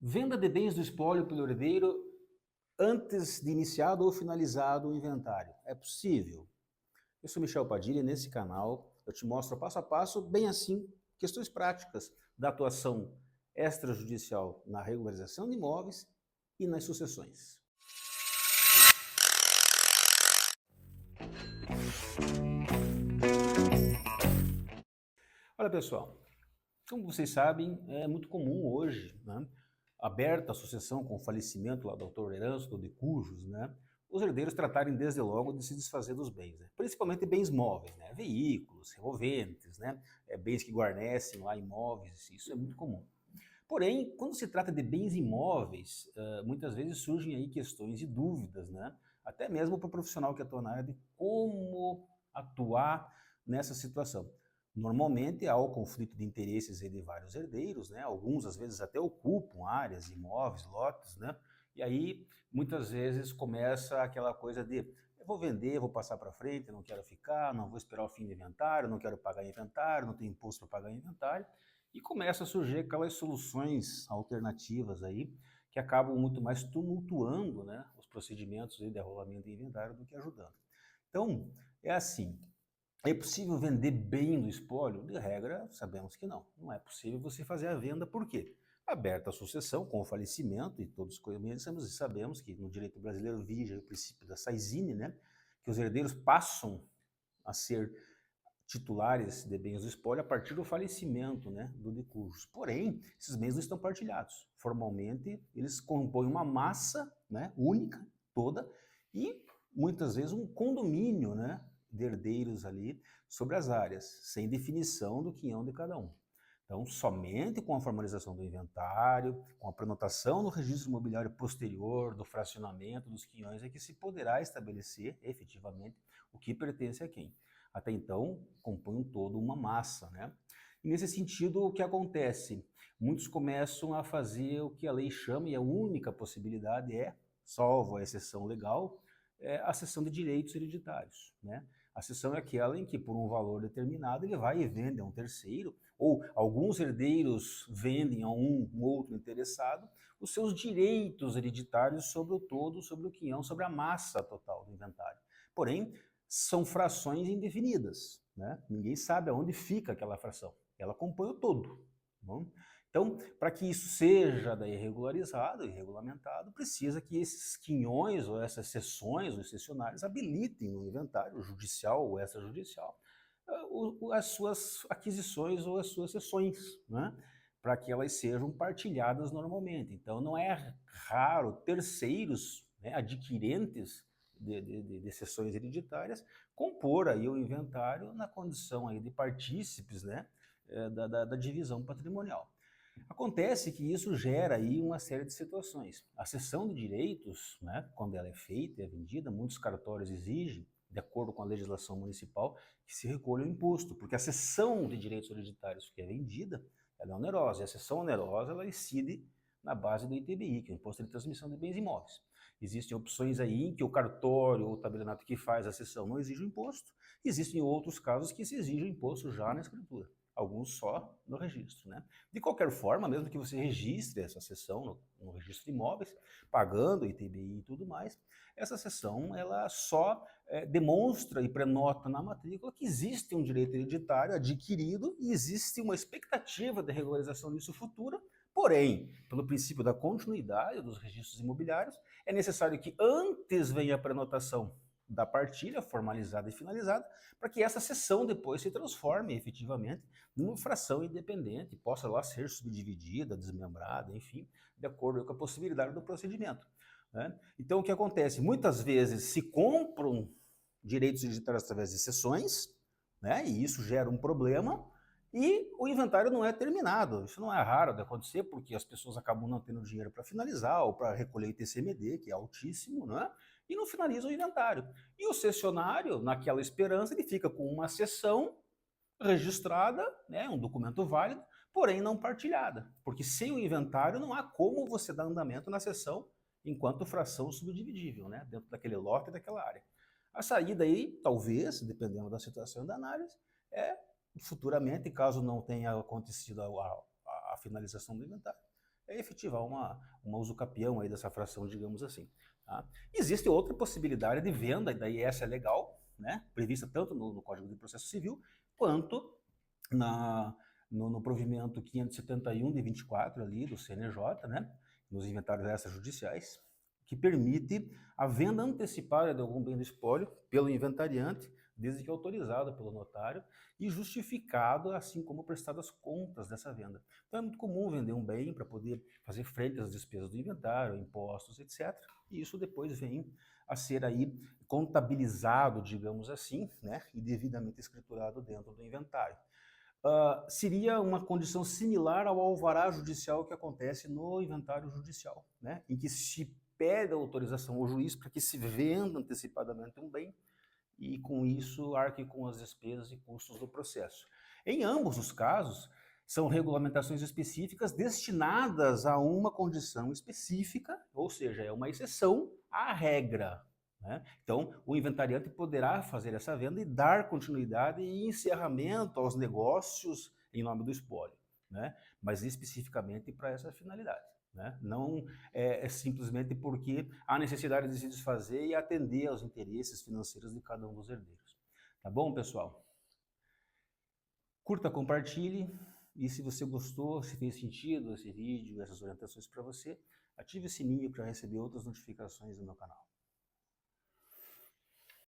Venda de bens do espólio pelo herdeiro antes de iniciado ou finalizado o inventário. É possível? Eu sou Michel Padilha e nesse canal eu te mostro passo a passo, bem assim, questões práticas da atuação extrajudicial na regularização de imóveis e nas sucessões. Olha pessoal, como vocês sabem, é muito comum hoje, né, aberta a sucessão com o falecimento lá do autor herança ou de cujos, né, os herdeiros tratarem desde logo de se desfazer dos bens, né, principalmente bens móveis, né, veículos, removentes, né, bens que guarnecem lá imóveis, isso é muito comum. Porém, quando se trata de bens imóveis, muitas vezes surgem aí questões e dúvidas, né, até mesmo para o profissional que atua na área de como atuar nessa situação. Normalmente há o conflito de interesses de vários herdeiros, né? Alguns às vezes até ocupam áreas, imóveis, lotes, né? E aí muitas vezes começa aquela coisa de eu vou vender, vou passar para frente, não quero ficar, não vou esperar o fim do inventário, não quero pagar inventário, não tenho imposto para pagar inventário. E começa a surgir aquelas soluções alternativas aí que acabam muito mais tumultuando, né, os procedimentos de arrolamento de inventário do que ajudando. Então, é assim, é possível vender bem do espólio? De regra, sabemos que não. Não é possível você fazer a venda, por quê? Aberta a sucessão com o falecimento, e todos conhecemos e sabemos que no direito brasileiro vige o princípio da saisine, né? Que os herdeiros passam a ser titulares de bens do espólio a partir do falecimento, né, do decujus. Porém, esses bens não estão partilhados. Formalmente, eles compõem uma massa, né, única, toda, e muitas vezes um condomínio, né, de herdeiros ali sobre as áreas, sem definição do quinhão de cada um. Então, somente com a formalização do inventário, com a prenotação no registro imobiliário posterior, do fracionamento dos quinhões, é que se poderá estabelecer efetivamente o que pertence a quem. Até então, compõem todo uma massa, né? E nesse sentido, o que acontece? Muitos começam a fazer o que a lei chama, e a única possibilidade é, salvo a exceção legal, a cessão de direitos hereditários, né? A cessão é aquela em que, por um valor determinado, ele vai e vende a um terceiro, ou alguns herdeiros vendem a um outro interessado os seus direitos hereditários sobre o todo, sobre o quinhão, sobre a massa total do inventário. Porém, são frações indefinidas, né? Ninguém sabe aonde fica aquela fração. Ela compõe o todo. Não? Então, para que isso seja daí regularizado e regulamentado, precisa que esses quinhões ou essas seções, os cessionários, habilitem no inventário judicial ou extrajudicial as suas aquisições ou as suas cessões, né? Para que elas sejam partilhadas normalmente. Então, não é raro terceiros, né, adquirentes de sessões hereditárias compor aí o inventário na condição aí de partícipes, né, da divisão patrimonial. Acontece que isso gera aí uma série de situações. A cessão de direitos, né, quando ela é feita e é vendida, muitos cartórios exigem, de acordo com a legislação municipal, que se recolha o imposto, porque a cessão de direitos hereditários que é vendida, ela é onerosa, e a cessão onerosa ela incide na base do ITBI, que é o Imposto de Transmissão de Bens Imóveis. Existem opções aí em que o cartório ou o tabelionato que faz a cessão não exige o imposto, existem outros casos que se exige o imposto já na escritura, alguns só no registro, né? De qualquer forma, mesmo que você registre essa cessão no registro de imóveis, pagando ITBI e tudo mais, essa cessão ela só demonstra e prenota na matrícula que existe um direito hereditário adquirido e existe uma expectativa de regularização disso futura. Porém, pelo princípio da continuidade dos registros imobiliários, é necessário que antes venha a prenotação da partilha formalizada e finalizada, para que essa cessão depois se transforme efetivamente numa fração independente, possa lá ser subdividida, desmembrada, enfim, de acordo com a possibilidade do procedimento, né? Então, o que acontece? Muitas vezes se compram direitos hereditários através de cessões, né? E isso gera um problema, e o inventário não é terminado. Isso não é raro de acontecer, porque as pessoas acabam não tendo dinheiro para finalizar ou para recolher ITCMD, que é altíssimo, né? E não finalizam o inventário. E o cessionário, naquela esperança, ele fica com uma cessão registrada, né, um documento válido, porém não partilhada. Porque sem o inventário não há como você dar andamento na cessão enquanto fração subdividível, né, dentro daquele lote e daquela área. A saída aí, talvez, dependendo da situação da análise, é futuramente, caso não tenha acontecido a finalização do inventário, é efetivar uma usucapião aí dessa fração, digamos assim. Tá? Existe outra possibilidade de venda, e daí essa é legal, né? Prevista tanto no Código de Processo Civil, quanto no provimento 571 de 24 ali do CNJ, né? Nos inventários extrajudiciais, que permite a venda antecipada de algum bem do espólio pelo inventariante, desde que autorizado pelo notário e justificado, assim como prestadas contas dessa venda. Então é muito comum vender um bem para poder fazer frente às despesas do inventário, impostos, etc. E isso depois vem a ser aí contabilizado, digamos assim, né, e devidamente escriturado dentro do inventário. Seria uma condição similar ao alvará judicial que acontece no inventário judicial, né, em que se pede a autorização ao juiz para que se venda antecipadamente um bem e, com isso, arque com as despesas e custos do processo. Em ambos os casos, são regulamentações específicas destinadas a uma condição específica, ou seja, é uma exceção à regra. Né? Então, o inventariante poderá fazer essa venda e dar continuidade e encerramento aos negócios em nome do espólio, né? Mas especificamente para essa finalidade. Né? Não é simplesmente porque há necessidade de se desfazer e atender aos interesses financeiros de cada um dos herdeiros. Tá bom, pessoal? Curta, compartilhe, e se você gostou, se fez sentido esse vídeo, essas orientações para você, ative o sininho para receber outras notificações do meu canal.